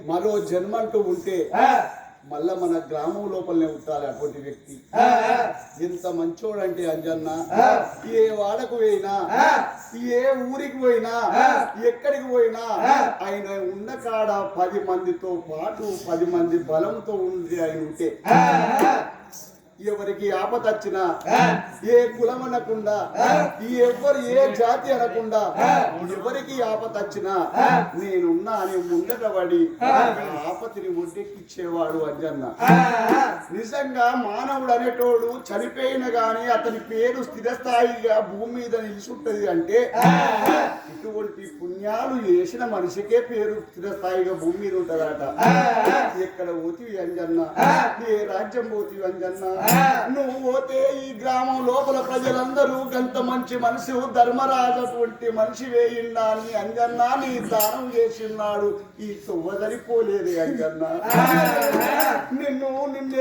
మరో జన్మంటూ ఉంటే మళ్ళా మన గ్రామం లోపలనే ఉంటాలి అటువంటి వ్యక్తి. ఎంత మంచోడంటే అంజన్న, ఏ వాడకు పోయినా, ఏ ఊరికి పోయినా, ఎక్కడికి పోయినా ఆయన ఉన్న కాడ 10 మందితో పాటు 10 మంది బలంతో ఉండి ఆయన ఉంటే ఎవరికి ఆపద వచ్చినా ఏ కులం అనకుండా, ఎవరు ఏ జాతి అనకుండా, ఎవరికి ఆపద వచ్చినా నేనున్నా అని ముందట పడి ఆపతిని ఒడ్డెక్కిచ్చేవాడు అంజన్న. నిజంగా మానవుడు అనేటోడు చనిపోయిన గాని అతని పేరు స్థిరస్థాయిగా భూమి మీద నిలిచుంటది అంటే ఇటువంటి పుణ్యాలు చేసిన మనిషికే పేరు స్థిరస్థాయిగా భూమి మీద ఉంటదట. ఎక్కడ పోతివి అంజన్న, ఏ రాజ్యం పోతివి అంజన్న, నువ్వు పోతే ఈ గ్రామం లోపల ప్రజలందరూ గంత మంచి మనిషి ధర్మరాజు అటువంటి మనిషి వేయిండా అని అంజన్న నీ దానం చేసిన్నాడు. ఈ తొవ్వదరిపోలేదు అంజన్న. నిన్ను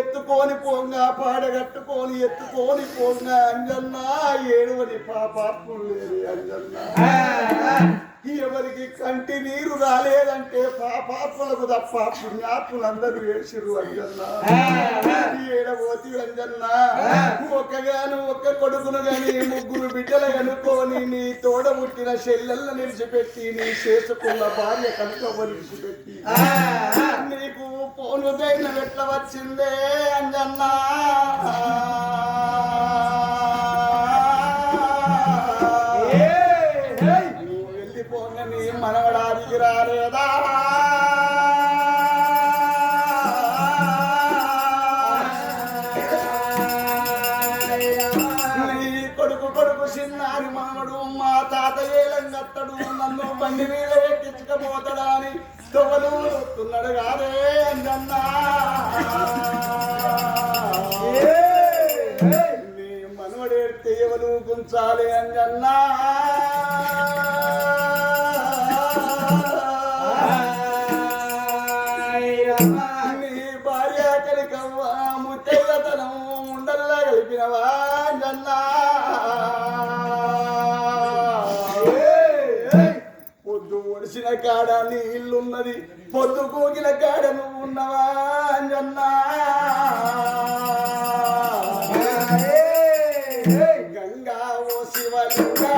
ఎత్తుకొని పోంగా, పాడగట్టుకొని ఎత్తుకొని పోంగా అంజన్న, ఏడువని పాపాత్ములు లేదు అంజన్న. ఎవరికి కంటి నీరు రాలేదంటే పాపాత్ములకు తప్ప పుణ్యాత్ములందరూ ఏడ్చిరు అంజన్న. ఏడబోతి అంజన్న, ఒక్కగాను ఒక్క కొడుకును గాని 3 బిడ్డలు కనుక్కొని నీ తోడ పుట్టిన చెల్లెళ్ళ నిలిచిపెట్టి నీ చేసుకున్న భార్య కనుక నిలిచిపెట్టి నీకు పోను దైన ఎట్ల వచ్చిందే అంజన్న. మనవడానికి రాలేదా? నీ కొడుకు చిన్నారి మామడు మా తాత ఏలంగత్తడు, నన్ను బండి మీద ఎక్కించకపోతాడా అని తొవలు వస్తున్నాడు కాదే అంజన్నా. నీ మనవడేడితే ఎవరు గుంచాలి అంజన్నా. నీ భార్య కలికవ్వ ముత్తయ్యతనం ఉండల్లా కలిపినవా అంజన్నా. పొద్దు ఒడిసిన కాడ నీ ఇల్లున్నది, పొద్దు కోకిల కాడ నువ్వు ఉన్నవా అంజన్నా. గంగా ఓ శివలింగా,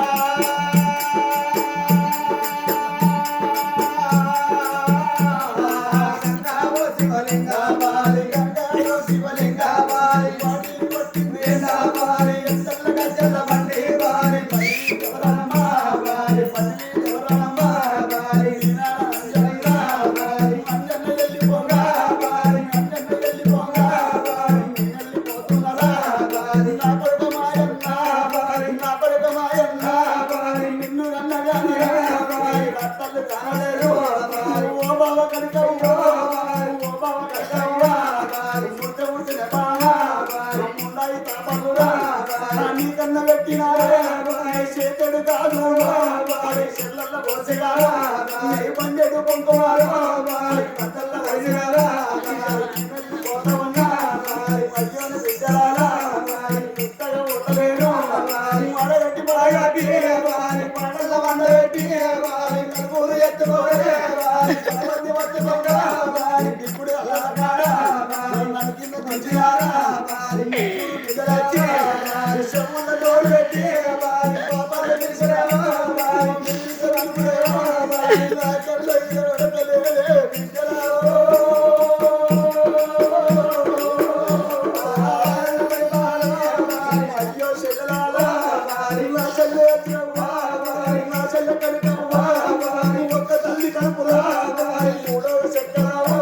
నీకన్న పెట్టినారే చేతుడు కాదు చెల్లెళ్ళ పోసగా పండేడు పొంకుమారు పచ్చళ్ళ వయసుగారా పోతమన్నా అయ్యోని బిడ్డరాలా కొత్తగా ఉండలేను అడగట్టి బాగాటి పండల వండబెట్టి కలుపులు ఎత్తుకోలే మంది వచ్చుకోగా ఇప్పుడు అలా నన్ను కింద మంచిగారా బిడ్డలచ్చి చెవుల డోలు పెట్టి పాపాలు తెలిసిరావా అయ్యో చెల్లెలా చెల్లె కనుకవ్వా ఒక్క తల్లి కనుపురా మూడవ చెక్కరావా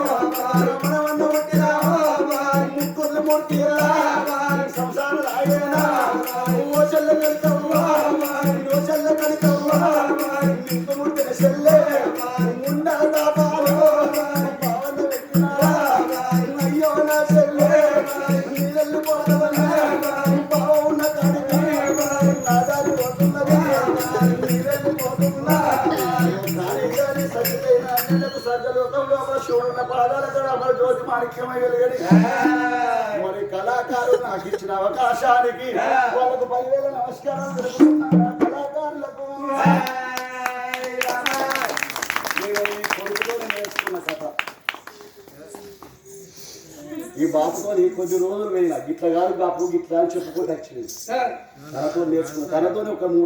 రమణవన్న పుట్టిరావా ముగ్గురు మూర్తిరా సంసారం రాయేనా ఓ చెల్ల కనుకవ్వా ఓ చెల్ల కనుకవ్వా నిన్ను ముట్టిన చెల్లె ఉండ తాపాలు పవన పెట్టినారా అయ్యో నా చెల్లె నీళ్ళు పోతవన్నా పావున్న కడిగి నాదాలు పోతున్నదా నీళ్ళు పోతున్నా సజ్జలోకంలో శివుడున్న పాదాలతో అమర జ్యోతి మాణిక్యమై వెలుగడి మరి కళాకారులు నాకు ఇచ్చిన అవకాశానికి వాళ్ళకు 10,000 నమస్కారం తెలుపుతున్నా. కళాకారులకు నేను ఈ కొడుకులో నేర్చుకున్న కథ ఈ బాపుతో కొద్ది రోజులు పోయినా గిట్ల కాదు బాపు గిట్లా అని చెప్పుకుంటూ వచ్చింది తనతో నేర్చుకున్నా తనతోనే ఒక 3